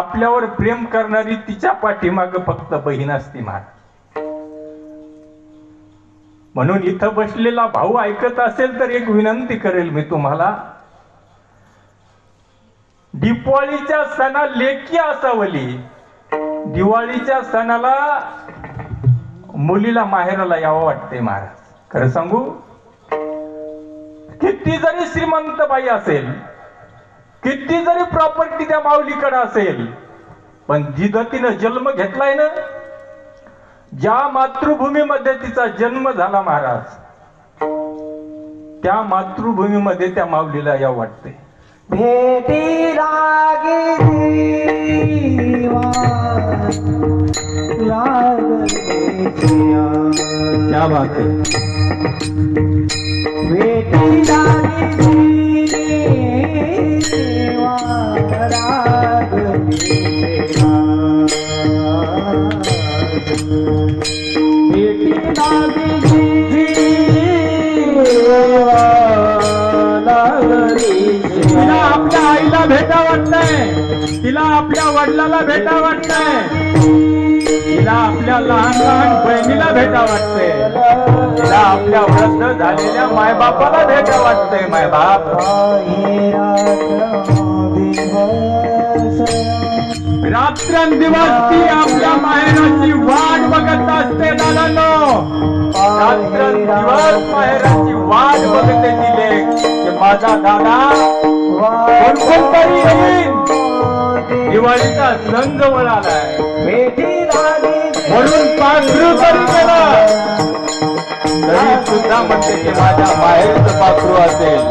आपल्यावर प्रेम करणारी तिच्या पाठीमाग फक्त बहीण असती महाराज. म्हणून इथं बसलेला भाऊ ऐकत असेल तर एक विनंती करेल मी तुम्हाला, दीपावलीच्या सणा लेकी असावली, दिवाळीच्या सणाला मुलीला माहेराला यावं वाटते महाराज. खरं सांगू, किती जरी श्रीमंत बाई असेल, किती जरी प्रॉपर्टी त्या माऊलीकडे असेल, पण जिथं तिनं जन्म घेतलाय ना, ज्या मातृभूमीमध्ये तिचा जन्म झाला महाराज, त्या मातृभूमीमध्ये त्या माऊलीला यावं वाटते. भेटी लागे जीवा लागले जिया. क्या बात है. भेटी लागे जीवा लागले जिया. भेटी लागे जीवा लागले. तिला आपल्या आईला भेटा वाटतंय, तिला आपल्या वडिलाला भेटा वाटतंय, तिला आपल्या लहान लहान बहिणीला भेटा वाटतंय, तिला आपल्या वृद्ध झालेल्या मायबापाला भेटा वाटतंय. मायबाप रात्रंदिवस ती आपल्या माहेराची वाट बघत असते. दादांनो, रात्रंदिवस माहेराची वाट बघते तिले की माझा दादा कोणतरी येईल. दिवाळीचा सण जवळ आलाय म्हणून पाखरू तरी केला तरी सुद्धा म्हणते की माझ्या माहेरचं पाखरू असेल.